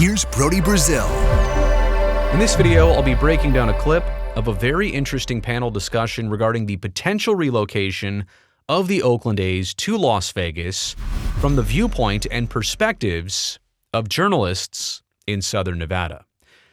here's Brody Brazil. In this video, I'll be breaking down a clip of a very interesting panel discussion regarding the potential relocation of the Oakland A's to Las Vegas from the viewpoint and perspectives of journalists in Southern Nevada.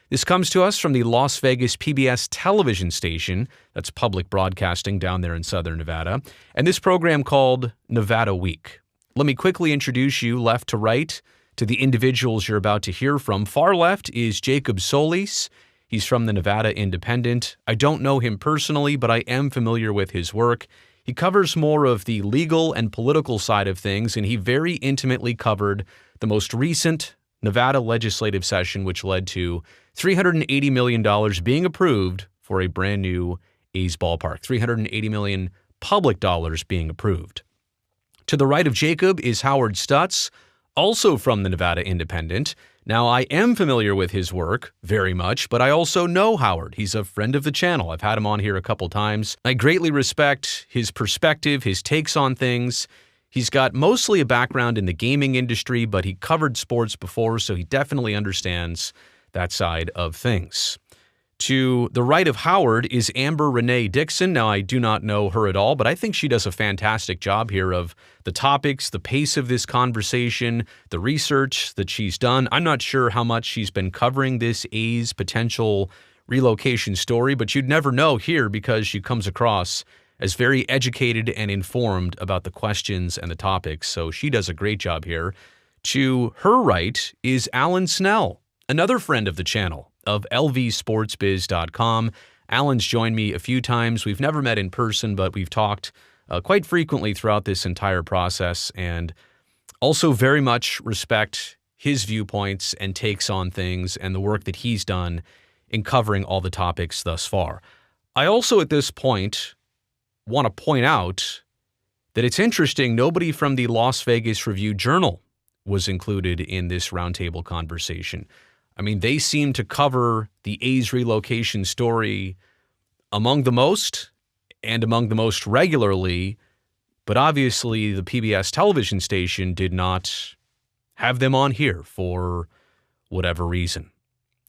This comes to us from the Las Vegas PBS television station, that's public broadcasting down there in Southern Nevada, and this program called Nevada Week. Let me quickly introduce you left to right to the individuals you're about to hear from. Far left is Jacob Solis. He's from the Nevada Independent. I don't know him personally, but I am familiar with his work. He covers more of the legal and political side of things, and he very intimately covered the most recent Nevada legislative session, which led to $380 million being approved for a brand new A's ballpark. $380 million public dollars being approved. To the right of Jacob is Howard Stutz, also from the Nevada Independent. Now, I am familiar with his work very much, but I also know Howard. He's a friend of the channel. I've had him on here a couple times. I greatly respect his perspective, his takes on things. He's got mostly a background in the gaming industry, but he covered sports before, so he definitely understands that side of things. To the right of Howard is Amber Renee Dixon. Now, I do not know her at all, but I think she does a fantastic job here of the topics, the pace of this conversation, the research that she's done. I'm not sure how much she's been covering this A's potential relocation story, but you'd never know here because she comes across as very educated and informed about the questions and the topics, so she does a great job here. To her right is Alan Snell, another friend of the channel, of lvsportsbiz.com. Alan's joined me a few times. We've never met in person, but we've talked quite frequently throughout this entire process, and also very much respect his viewpoints and takes on things and the work that he's done in covering all the topics thus far. I also, at this point, want to point out that it's interesting nobody from the Las Vegas Review-Journal was included in this roundtable conversation. I mean, they seem to cover the A's relocation story among the most and among the most regularly, but obviously the PBS television station did not have them on here for whatever reason.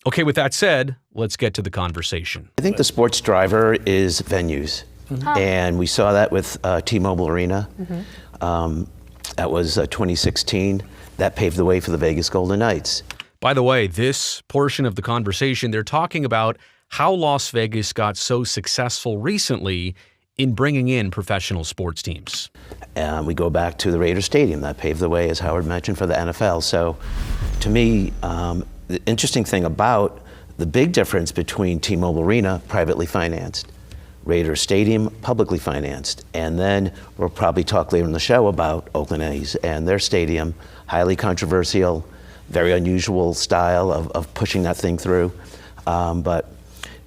Okay, with that said, let's get to the conversation. I think the sports driver is venues. Mm-hmm. And we saw that with T-Mobile Arena. Mm-hmm. That was 2016. That paved the way for the Vegas Golden Knights. By the way, this portion of the conversation, they're talking about how Las Vegas got so successful recently in bringing in professional sports teams. We go back to the Raiders Stadium. That paved the way, as Howard mentioned, for the NFL. So to me, the interesting thing about the big difference between T-Mobile Arena, privately financed, Raiders Stadium, publicly financed. And then we'll probably talk later in the show about Oakland A's and their stadium, highly controversial, very unusual style of pushing that thing through. But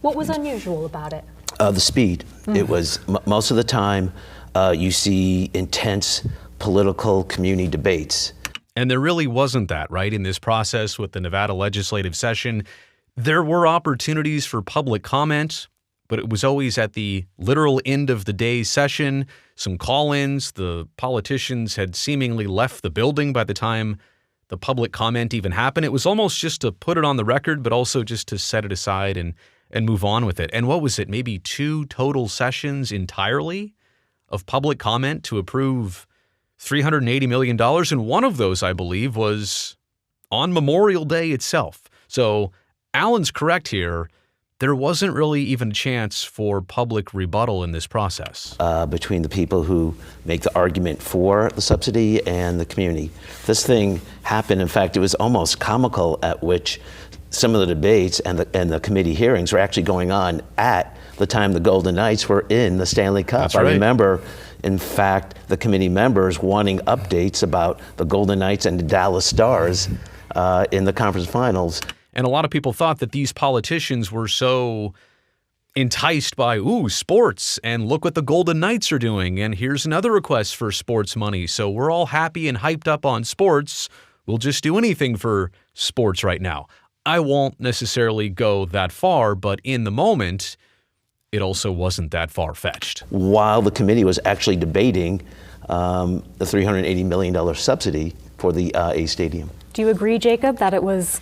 what was unusual about it? The speed. Mm-hmm. It was, most of the time, you see intense political community debates. And there really wasn't that, right? In this process with the Nevada legislative session, there were opportunities for public comment, but it was always at the literal end of the day session, some call-ins. The politicians had seemingly left the building by the time the public comment even happened. It was almost just to put it on the record, but also just to set it aside and move on with it. And what was it, maybe 2 total sessions entirely of public comment to approve $380 million? And one of those, I believe, was on Memorial Day itself. So Alan's correct here. There wasn't really even a chance for public rebuttal in this process. Between the people who make the argument for the subsidy and the community. This thing happened. In fact, it was almost comical at which some of the debates and the committee hearings were actually going on at the time the Golden Knights were in the Stanley Cup. That's right. I remember, in fact, the committee members wanting updates about the Golden Knights and the Dallas Stars in the conference finals. And a lot of people thought that these politicians were so enticed by, sports, and look what the Golden Knights are doing, and here's another request for sports money. So we're all happy and hyped up on sports. We'll just do anything for sports right now. I won't necessarily go that far, but in the moment, it also wasn't that far-fetched. While the committee was actually debating the $380 million subsidy for the A Stadium. Do you agree, Jacob, that it was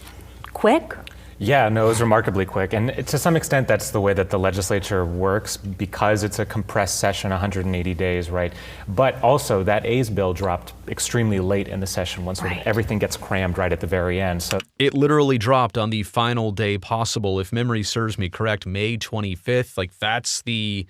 quick? Yeah, no, it was remarkably quick. And to some extent, that's the way that the legislature works because it's a compressed session, 180 days, right? But also that A's bill dropped extremely late in the session when sort of everything gets crammed right at the very end. So It literally dropped on the final day possible. If memory serves me correct, May 25th. Like, that's the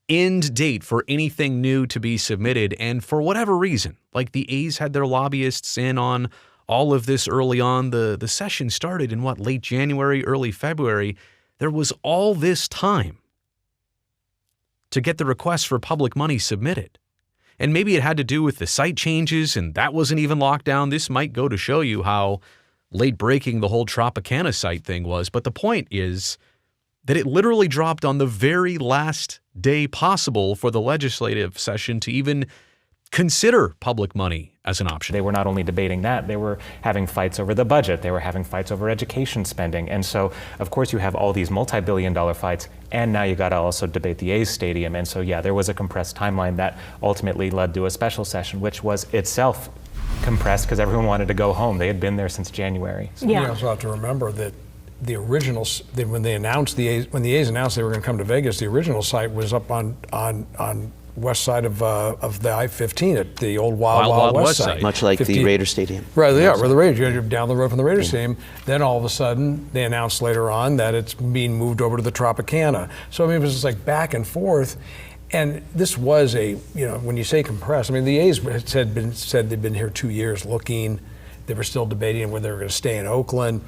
end date for anything new to be submitted. And for whatever reason, like, the A's had their lobbyists in on all of this early on. The session started in late January, early February. There was all this time to get the request for public money submitted. And maybe it had to do with the site changes, and that wasn't even locked down. This might go to show you how late breaking the whole Tropicana site thing was. But the point is that it literally dropped on the very last day possible for the legislative session to even consider public money as an option. they were not only debating that, they were having fights over the budget, they were having fights over education spending. And so, of course, you have all these multi-billion-dollar fights, and now you got to also debate the A's stadium. And so, yeah, there was a compressed timeline that ultimately led to a special session, which was itself compressed because everyone wanted to go home. They had been there since January. So. Yeah. You also have to remember that the originals, when the A's announced they were going to come to Vegas, the original site was up on west side of the I-15 at the old Wild West site. Much like 15 the Raider Stadium. Right, yeah, where the Raiders, you're down the road from the Raiders Stadium. Then all of a sudden, they announced later on that it's being moved over to the Tropicana. So I mean, it was just like back and forth. And this was when you say compressed, I mean, the A's said they'd been here 2 years looking. They were still debating whether they were going to stay in Oakland.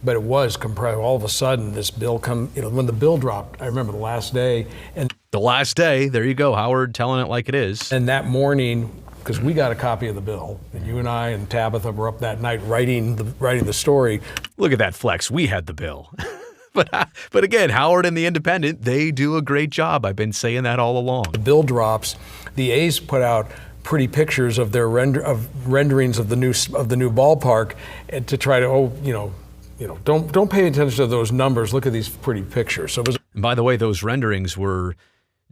But it was compressed. All of a sudden, this bill when the bill dropped, I remember the last day. And The last day, there you go, Howard telling it like it is. And that morning, because we got a copy of the bill, and you and I and Tabitha were up that night writing the story. Look at that flex. We had the bill. But again, Howard and the Independent, they do a great job. I've been saying that all along. The bill drops. The A's put out pretty pictures of their renderings of the new ballpark, and to try to don't pay attention to those numbers. Look at these pretty pictures. So it was. And by the way, those renderings were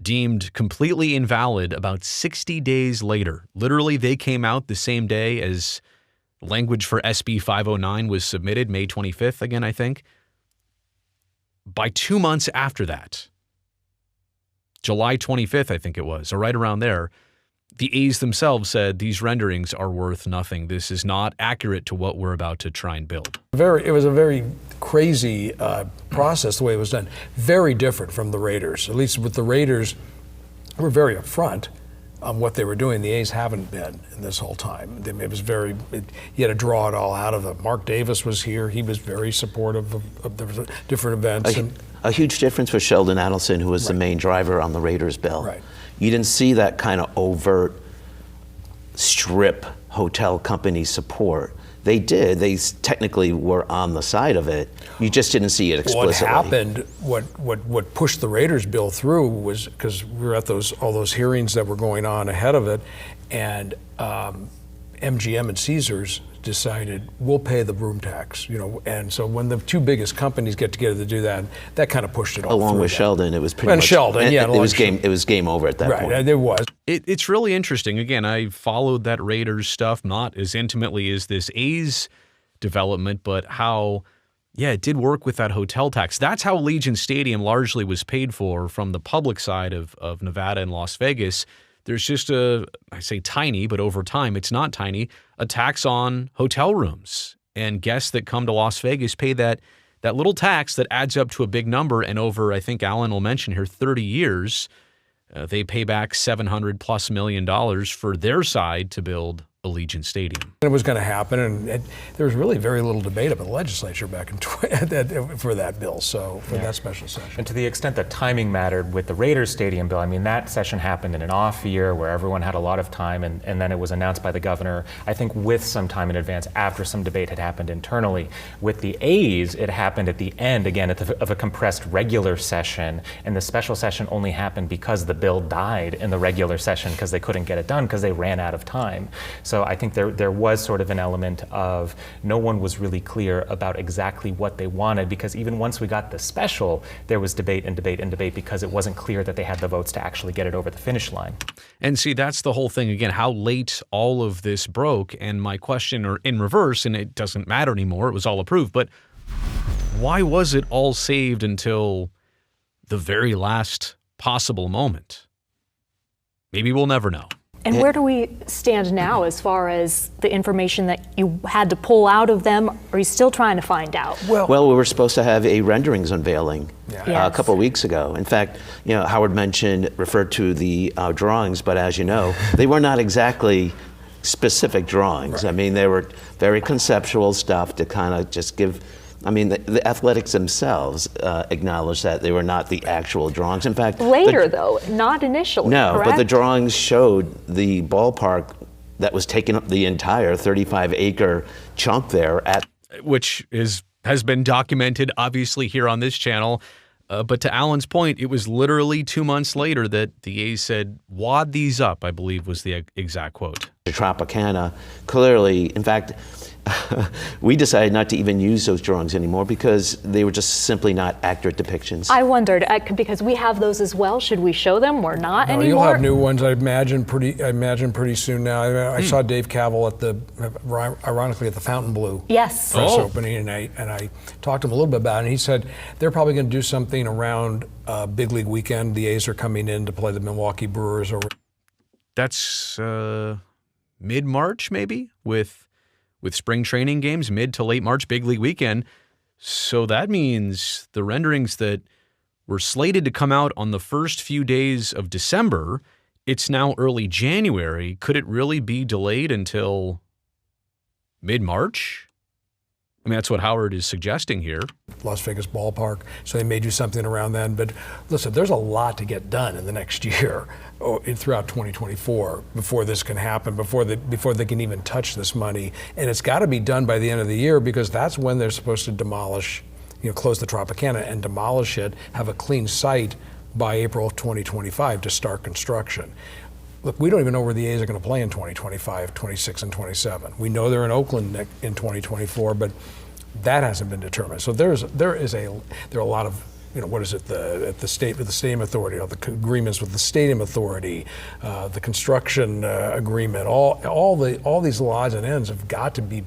deemed completely invalid about 60 days later. Literally, they came out the same day as language for SB 509 was submitted, May 25th, again, I think. By 2 months after that, July 25th, I think it was, or right around there, the A's themselves said these renderings are worth nothing. This is not accurate to what we're about to try and build. It was a very crazy process the way it was done. Very different from the Raiders. At least with the Raiders, we're very upfront on what they were doing. The A's haven't been in this whole time. It was you had to draw it all out of them. Mark Davis was here. He was very supportive of the different events. A huge difference was Sheldon Adelson, who was the main driver on the Raiders bill. Right. You didn't see that kind of overt strip hotel company support. They did. They technically were on the side of it. You just didn't see it explicitly. What happened, what pushed the Raiders bill through was because we were at all those hearings that were going on ahead of it, and MGM and Caesars decided we'll pay the room tax, and so when the two biggest companies get together to do that, that kind of pushed it all Along through with that. Sheldon, it was pretty And much. Sheldon, yeah, It was game over at that right, point. it was. It's really interesting. Again, I followed that Raiders stuff not as intimately as this A's development, but how, it did work with that hotel tax. That's how Allegiant Stadium largely was paid for from the public side of Nevada and Las Vegas. There's just I say tiny, but over time it's not tiny, a tax on hotel rooms. And guests that come to Las Vegas pay that little tax that adds up to a big number. And over, I think Alan will mention here, 30 years, they pay back $700+ million for their side to build Allegiant Stadium. It was going to happen, and there was really very little debate about the legislature back in for that bill, so for that special session. And to the extent that timing mattered with the Raiders Stadium bill, I mean, that session happened in an off year where everyone had a lot of time, and then it was announced by the governor, I think with some time in advance after some debate had happened internally. With the A's, it happened at the end, again, of a compressed regular session, and the special session only happened because the bill died in the regular session because they couldn't get it done because they ran out of time. So I think there was sort of an element of no one was really clear about exactly what they wanted, because even once we got the special, there was debate and debate and debate because it wasn't clear that they had the votes to actually get it over the finish line. And see, that's the whole thing. Again, how late all of this broke. And my question, or in reverse, and it doesn't matter anymore, it was all approved, but why was it all saved until the very last possible moment? Maybe we'll never know. And where do we stand now as far as the information that you had to pull out of them? Are you still trying to find out? Well, we were supposed to have a renderings unveiling a couple of weeks ago. In fact, Howard referred to the drawings, but as you know, they were not exactly specific drawings. Right. I mean, they were very conceptual stuff to kind of just give. I mean, the athletics themselves acknowledged that they were not the actual drawings. In fact, later though, not initially. No, correct? But the drawings showed the ballpark that was taking up the entire 35-acre chunk there, which has been documented obviously here on this channel. But to Alan's point, it was literally 2 months later that the A's said, "Wad these up," I believe was the exact quote. The Tropicana, clearly, in fact, we decided not to even use those drawings anymore because they were just simply not accurate depictions. I wondered, because we have those as well, should we show them or not anymore? You'll have new ones, I imagine pretty soon now. I saw Dave Cavill ironically at the Fountain Blue press opening, and I talked to him a little bit about it, and he said they're probably going to do something around Big League weekend. The A's are coming in to play the Milwaukee Brewers. That's mid-March maybe with spring training games, mid to late March, Big League weekend. So that means the renderings that were slated to come out on the first few days of December, it's now early January. Could it really be delayed until mid-March? I mean, that's what Howard is suggesting here. Las Vegas ballpark, so they may do something around then. But listen, there's a lot to get done in the next year, throughout 2024, before this can happen, before they can even touch this money. And it's got to be done by the end of the year because that's when they're supposed to demolish, close the Tropicana and demolish it, have a clean site by April of 2025 to start construction. Look, we don't even know where the A's are going to play in 2025, 26, and 27. We know they're in Oakland in 2024, but that hasn't been determined. So there are a lot of, the stadium authority, the agreements with the stadium authority, the construction agreement, all these odds and ends have got to be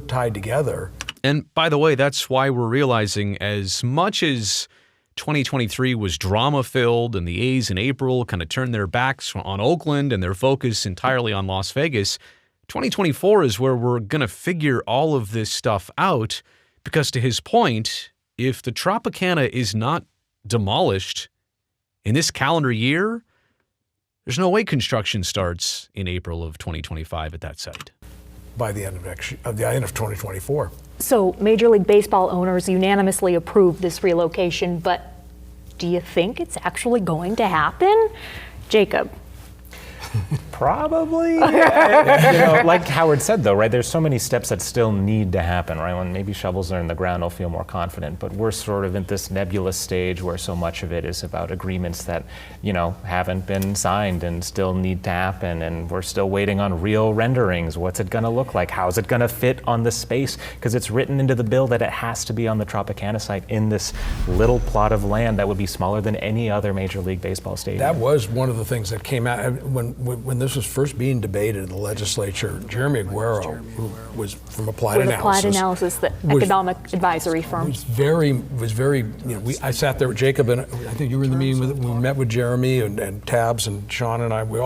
tied together. And by the way, that's why we're realizing as much as 2023 was drama-filled and the A's in April kind of turned their backs on Oakland and their focus entirely on Las Vegas, 2024 is where we're going to figure all of this stuff out because to his point, if the Tropicana is not demolished in this calendar year, there's no way construction starts in April of 2025 at that site. By the end of the end of 2024. So Major League Baseball owners unanimously approved this relocation, but do you think it's actually going to happen? Jacob. Probably. Like Howard said, though, right? There's so many steps that still need to happen, right? When maybe shovels are in the ground, I'll feel more confident. But we're sort of in this nebulous stage where so much of it is about agreements that, haven't been signed and still need to happen. And we're still waiting on real renderings. What's it going to look like? How's it going to fit on the space? Because it's written into the bill that it has to be on the Tropicana site in this little plot of land that would be smaller than any other Major League Baseball stadium. That was one of the things that came out when this was first being debated in the legislature. Jeremy Aguero, who was from Applied Analysis, the economic advisory firm, was very. I sat there with Jacob, and I think you were in the meeting with. We met with Jeremy and Tabs and Sean and I. We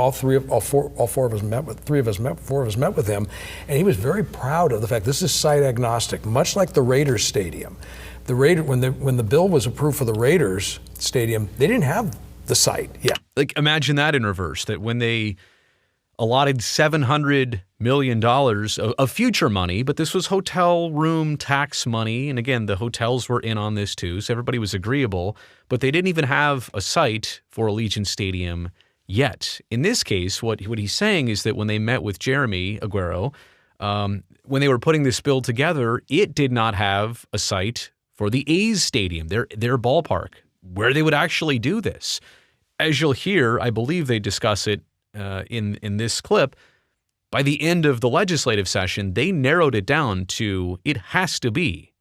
four of us met with him, and he was very proud of the fact this is site agnostic, much like the Raiders stadium. When the bill was approved for the Raiders stadium, they didn't have the site yet. Like imagine that in reverse, that when they allotted $700 million of future money, but this was hotel room tax money. And again, the hotels were in on this too, so everybody was agreeable, but they didn't even have a site for Allegiant Stadium yet. In this case, what he's saying is that when they met with Jeremy Aguero, when they were putting this bill together, it did not have a site for the A's stadium, their ballpark, where they would actually do this. As you'll hear, I believe they discuss it in this clip. By the end of the legislative session, they narrowed it down to it has to be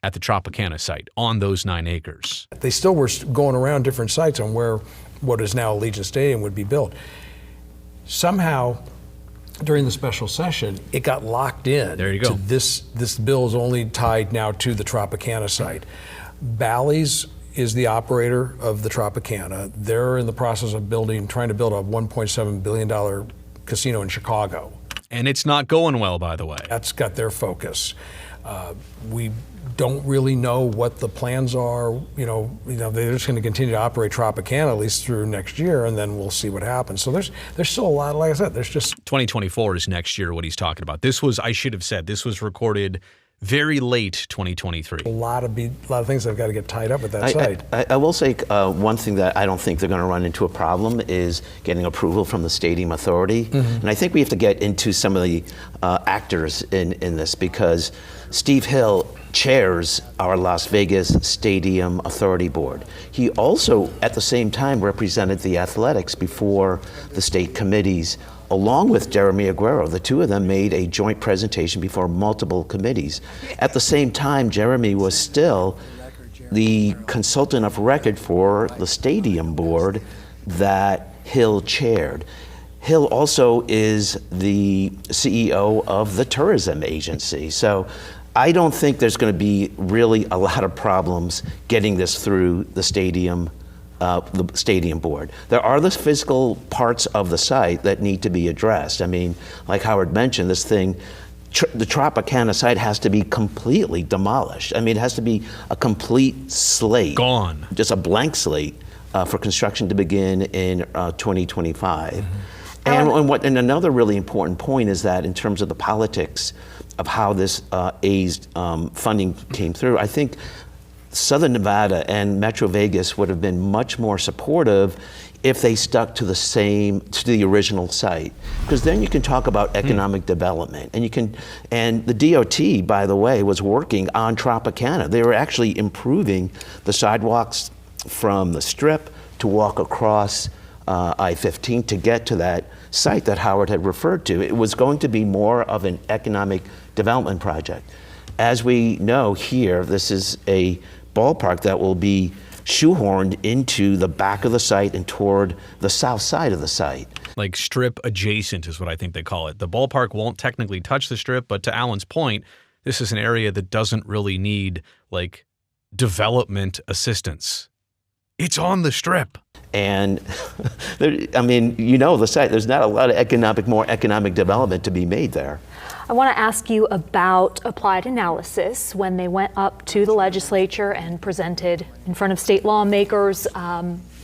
at the Tropicana site on those 9 acres. They still were going around different sites on where what is now Allegiant Stadium would be built. Somehow, during the special session, it got locked in. There you go. To this bill is only tied now to the Tropicana site. Bally's is the operator of the Tropicana. They're in the process of trying to build a $1.7 billion casino in Chicago. And it's not going well, by the way. That's got their focus. We don't really know what the plans are. They're just going to continue to operate Tropicana at least through next year, and then we'll see what happens. So there's still a lot. Like I said, there's just 2024 is next year. What he's talking about. This was recorded very late 2023. a lot of things that have got to get tied up with that site. I will say one thing that I don't think they're going to run into a problem is getting approval from the Stadium Authority. And I think we have to get into some of the actors in this, because Steve Hill chairs our Las Vegas Stadium Authority Board. He also, at the same time, represented the athletics before the state committees, along with Jeremy Aguero. The two of them made a joint presentation before multiple committees. At the same time, Jeremy was still the consultant of record for the stadium board that Hill chaired. Hill also is the CEO of the tourism agency. So I don't think there's going to be really a lot of problems getting this through the stadium board. There are the physical parts of the site that need to be addressed. I mean, like Howard mentioned, this thing, the Tropicana site has to be completely demolished. I mean, it has to be a complete slate. Gone. Just a blank slate for construction to begin in 2025. And another really important point is that in terms of the politics of how this A's funding came through, I think Southern Nevada and Metro Vegas would have been much more supportive if they stuck to the original site, because then you can talk about economic development, and the DOT, by the way, was working on Tropicana. They were actually improving the sidewalks from the Strip to walk across I-15 to get to that site that Howard had referred to. It was going to be more of an economic development project. As we know here, this is a ballpark that will be shoehorned into the back of the site and toward the south side of the site. Like Strip adjacent is what I think they call it. The ballpark won't technically touch the Strip, but to Alan's point, this is an area that doesn't really need like development assistance. It's on the Strip. And the site, there's not a lot of more economic development to be made there. I want to ask you about applied analysis. When they went up to the legislature and presented in front of state lawmakers,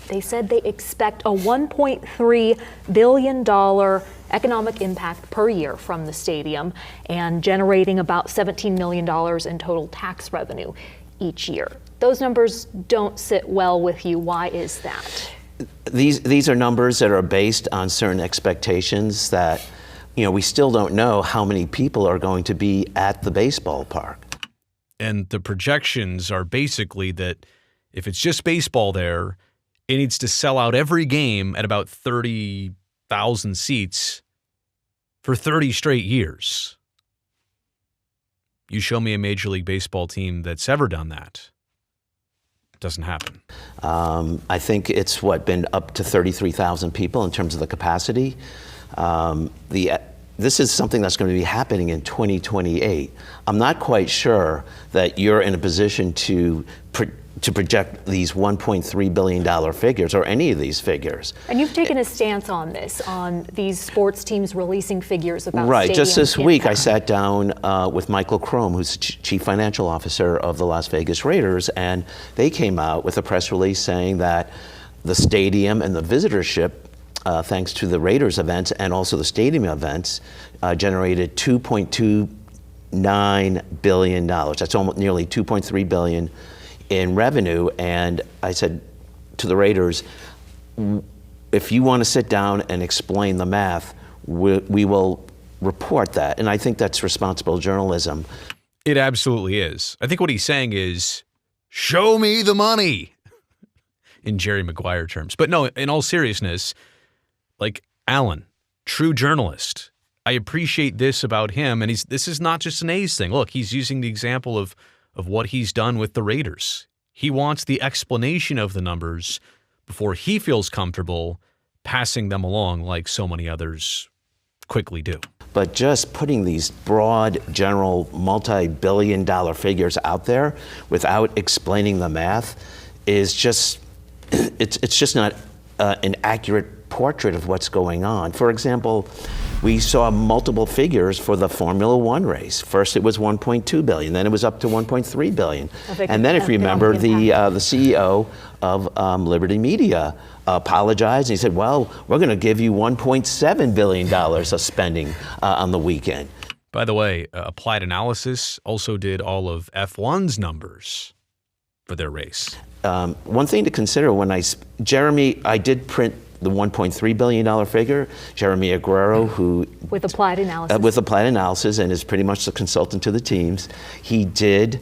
they said they expect a $1.3 billion economic impact per year from the stadium and generating about $17 million in total tax revenue each year. Those numbers don't sit well with you. Why is that? These are numbers that are based on certain expectations that we still don't know how many people are going to be at the baseball park. And the projections are basically that if it's just baseball there, it needs to sell out every game at about 30,000 seats for 30 straight years. You show me a Major League Baseball team that's ever done that. It doesn't happen. I think it's been up to 33,000 people in terms of the capacity. This is something that's going to be happening in 2028. I'm not quite sure that you're in a position to project these $1.3 billion figures or any of these figures. And you've taken a stance on this, on these sports teams releasing figures about Right. Just this week, I impact. sat down with Michael Chrome, who's Chief Financial Officer of the Las Vegas Raiders, and they came out with a press release saying that the stadium and the visitorship, thanks to the Raiders events and also the stadium events, generated $2.29 billion. That's almost nearly $2.3 billion in revenue. And I said to the Raiders, if you want to sit down and explain the math, we will report that. And I think that's responsible journalism. It absolutely is. I think what he's saying is, show me the money, in Jerry Maguire terms. But no, in all seriousness, like Alan, true journalist. I appreciate this about him, and this is not just an A's thing. Look, he's using the example of what he's done with the Raiders. He wants the explanation of the numbers before he feels comfortable passing them along like so many others quickly do. But just putting these broad, general, multi-billion-dollar figures out there without explaining the math is just, it's just not an accurate portrait of what's going on. For example, we saw multiple figures for the Formula One race. First it was 1.2 billion, then it was up to 1.3 billion. And then if you remember, the CEO of Liberty Media apologized and he said, well, we're going to give you $1.7 billion of spending on the weekend. By the way, Applied Analysis also did all of F1's numbers for their race. One thing to consider when I did print the $1.3 billion figure. Jeremy Aguero, who with Applied Analysis, and is pretty much the consultant to the teams, he did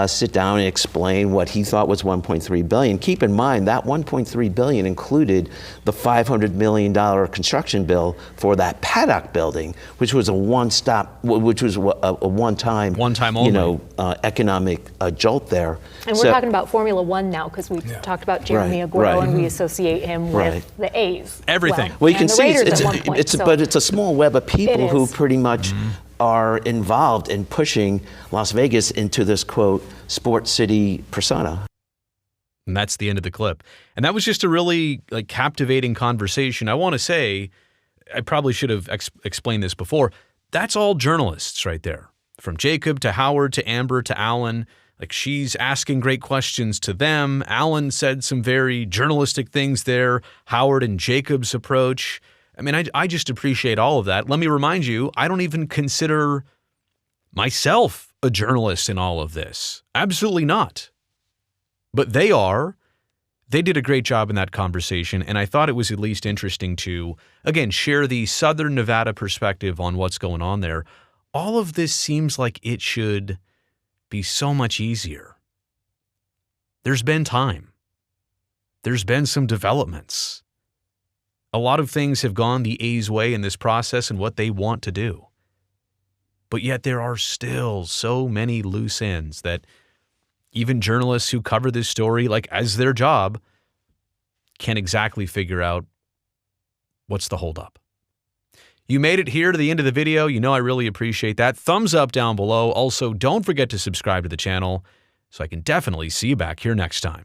sit down and explain what he thought was $1.3 billion. Keep in mind that $1.3 billion included the $500 million construction bill for that paddock building, which was a one-time only. Economic jolt there. And we're talking about Formula One now because we talked about Jeremy Aguero and we associate him with the A's. Everything. Well, you can see but it's a small web of people who pretty much are involved in pushing Las Vegas into this, quote, sports city persona. And that's the end of the clip. And that was just a really captivating conversation. I want to say, I probably should have explained this before, that's all journalists right there. From Jacob to Howard to Amber to Alan. She's asking great questions to them. Alan said some very journalistic things there. Howard and Jacob's approach. I mean, I just appreciate all of that. Let me remind you, I don't even consider myself a journalist in all of this. Absolutely not. But they are. They did a great job in that conversation, and I thought it was at least interesting to, again, share the Southern Nevada perspective on what's going on there. All of this seems like it should be so much easier. There's been time. There's been some developments. A lot of things have gone the A's way in this process and what they want to do. But yet there are still so many loose ends that even journalists who cover this story, as their job, can't exactly figure out what's the holdup. You made it here to the end of the video. You know I really appreciate that. Thumbs up down below. Also, don't forget to subscribe to the channel so I can definitely see you back here next time.